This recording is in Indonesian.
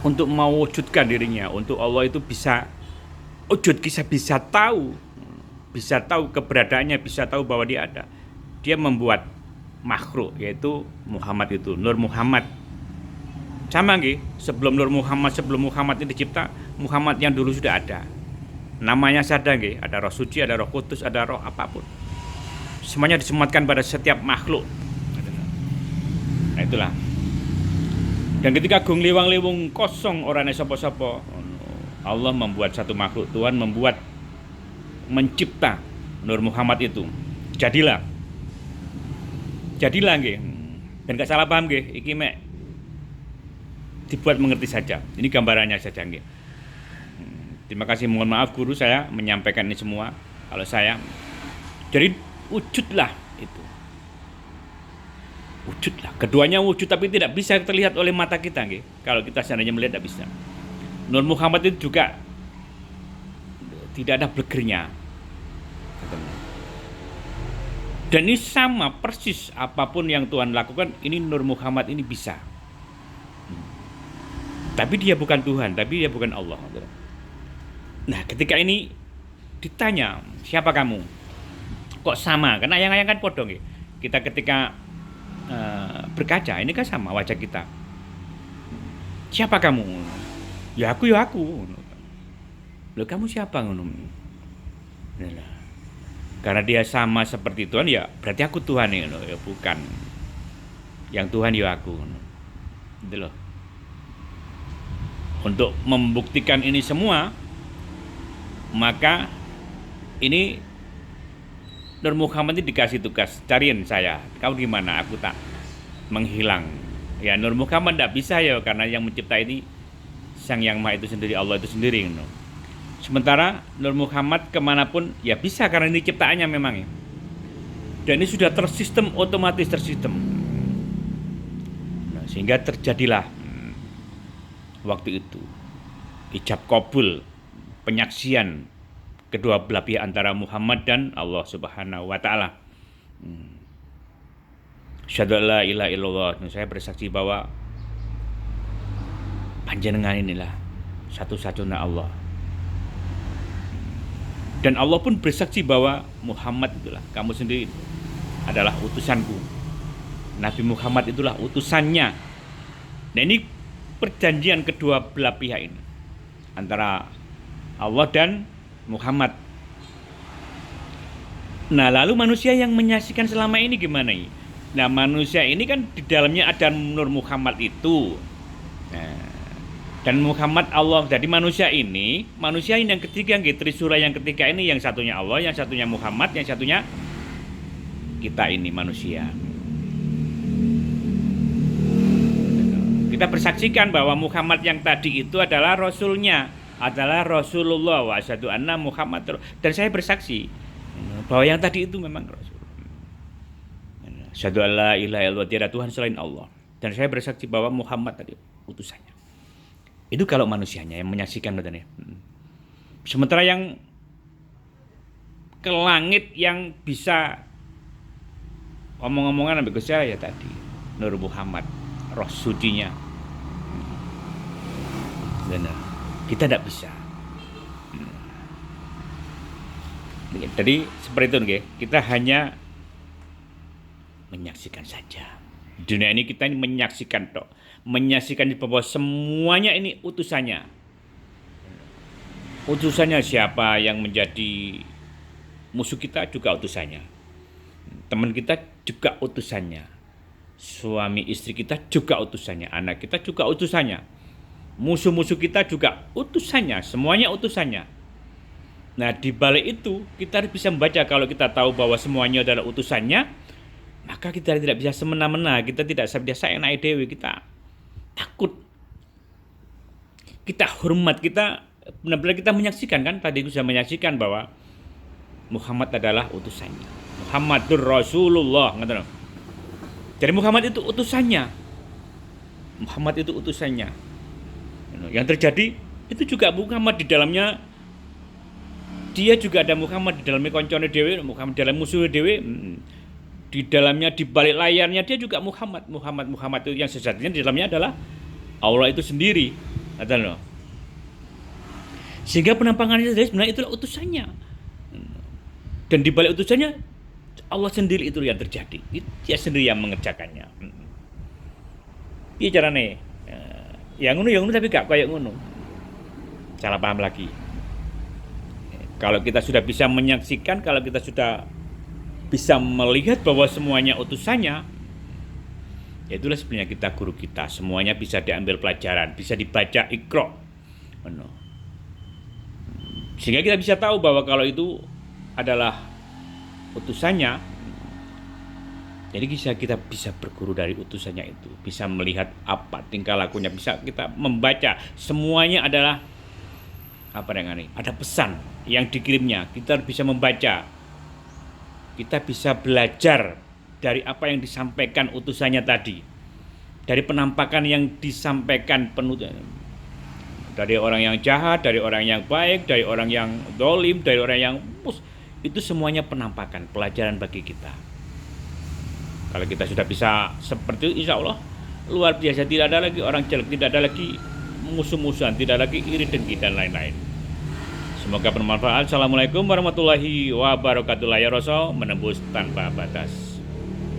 untuk mewujudkan dirinya, untuk Allah itu bisa wujud, bisa tahu keberadaannya, bisa tahu bahwa dia ada. Dia membuat makhluk yaitu Muhammad itu, Nur Muhammad. Sama nggih, sebelum Muhammad ini dicipta, Muhammad yang dulu sudah ada. Namanya saja nggih, ada roh suci, ada roh kudus, ada roh apapun. Semuanya disematkan pada setiap makhluk. Nah itulah. Dan ketika gung liwang-liwung kosong orangnya sapa-sapa, Allah membuat satu makhluk, Tuhan membuat, mencipta Nur Muhammad itu. Jadilah. Jadilah nggih. Dan gak salah paham nggih, iki mek dibuat mengerti saja. Ini gambarannya saja nggih. Terima kasih, mohon maaf guru saya menyampaikan ini semua. Kalau saya jadi wujudlah itu. Wujudlah. Keduanya wujud tapi tidak bisa terlihat oleh mata kita nggih. Kalau kita seandainya melihat tidak bisa. Nur Muhammad itu juga tidak ada blegernya. Dan ini sama persis apapun yang Tuhan lakukan, ini Nur Muhammad ini bisa. Tapi dia bukan Tuhan, tapi dia bukan Allah. Nah, ketika ini ditanya, siapa kamu? Kok sama? Karena ayang-ayang kan podo nggih. Kita ketika berkaca, ini kan sama wajah kita. Siapa kamu? Ya aku, ya aku. Loh, kamu siapa ngono? Nah, karena dia sama seperti Tuhan, ya berarti aku Tuhan ya, ya bukan. Yang Tuhan ya aku. Gitu loh. Untuk membuktikan ini semua, maka ini Nur Muhammad ini dikasih tugas, cariin saya. Kau di mana? Aku tak menghilang. Ya Nur Muhammad tidak bisa ya, karena yang mencipta ini Sang Yang Maha itu sendiri, Allah itu sendiri. No. Sementara Nur Muhammad kemanapun ya bisa, karena ini ciptaannya memang ya. Dan ini sudah tersistem, otomatis tersistem. Nah, sehingga terjadilah waktu itu ijab kabul, penyaksian kedua belah pihak antara Muhammad dan Allah Subhanahu wa taala. Asyhadu an la ilaha illallah. Saya bersaksi bahwa panjenengan inilah satu-satunya Allah. Dan Allah pun bersaksi bahwa Muhammad itulah, kamu sendiri adalah utusanku. Nabi Muhammad itulah utusannya. Nah ini perjanjian kedua belah pihak ini antara Allah dan Muhammad. Nah lalu manusia yang menyaksikan selama ini gimana ini? Nah manusia ini kan di dalamnya ada Nur Muhammad itu. Nah, dan Muhammad Allah. Jadi manusia ini yang ketiga, Trisura yang ketiga ini, yang satunya Allah, yang satunya Muhammad, yang satunya kita ini manusia. Kita bersaksikan bahwa Muhammad yang tadi itu adalah Rasulnya, adalah Rasulullah, wa asyhadu anna Muhammad. Dan saya bersaksi bahwa yang tadi itu memang Rasul. Asyhadu alla ilaha illallah, tiada Tuhan selain Allah. Dan saya bersaksi bahwa Muhammad tadi utusannya. Itu kalau manusianya yang menyaksikan katanya. Sementara yang ke langit yang bisa omong-omongan sampai ke saya ya tadi Nur Muhammad, roh sucinya. Benar. Kita tidak bisa. Jadi seperti itu nggih. Kita hanya menyaksikan saja. Di dunia ini kita ini menyaksikan toh. Menyaksikan bahwa semuanya ini utusannya. Utusannya siapa yang menjadi musuh kita juga utusannya. Teman kita juga utusannya. Suami istri kita juga utusannya. Anak kita juga utusannya. Musuh-musuh kita juga utusannya. Semuanya utusannya. Nah di balik itu kita harus bisa membaca. Kalau kita tahu bahwa semuanya adalah utusannya, maka kita tidak bisa semena-mena. Kita tidak biasa enak dewi. Kita takut. Kita hormat. Kita benar-benar kita menyaksikan kan. Tadi saya menyaksikan bahwa Muhammad adalah utusannya. Muhammadur Rasulullah. Jadi Muhammad itu utusannya. Muhammad itu utusannya. Yang terjadi itu juga Muhammad di dalamnya. Dia juga ada Muhammad di dalamnya koncone dewe, Muhammad dalam musuh dewe. Di dalamnya, di balik layarnya dia juga Muhammad itu yang sejatinya di dalamnya adalah Allah itu sendiri. Ada loh. Sehingga penampakannya sendiri sebenarnya itulah utusannya. Dan di balik utusannya Allah sendiri itu yang terjadi. Dia sendiri yang mengerjakannya. Piye carane? Yang ngono tapi gak kayak ngono. Salah paham lagi. Kalau kita sudah bisa menyaksikan, kalau kita sudah bisa melihat bahwa semuanya utusannya, ya itulah sebenarnya kita guru kita. Semuanya bisa diambil pelajaran, bisa dibaca Iqra. Sehingga kita bisa tahu bahwa kalau itu adalah utusannya, jadi kita bisa berguru dari utusannya itu, bisa melihat apa tingkah lakunya, bisa kita membaca semuanya adalah apa dengan ini? Ada pesan yang dikirimnya, kita bisa membaca, kita bisa belajar dari apa yang disampaikan utusannya tadi, dari penampakan yang disampaikan dari orang yang jahat, dari orang yang baik, dari orang yang zalim, dari orang yang itu semuanya penampakan, pelajaran bagi kita. Kalau kita sudah bisa seperti itu, insya Allah luar biasa. Tidak ada lagi orang jelek, tidak ada lagi musuh-musuhan, tidak lagi iri dengki dan lain-lain. Semoga bermanfaat. Assalamualaikum warahmatullahi wabarakatuh. Ya Rasul menembus tanpa batas.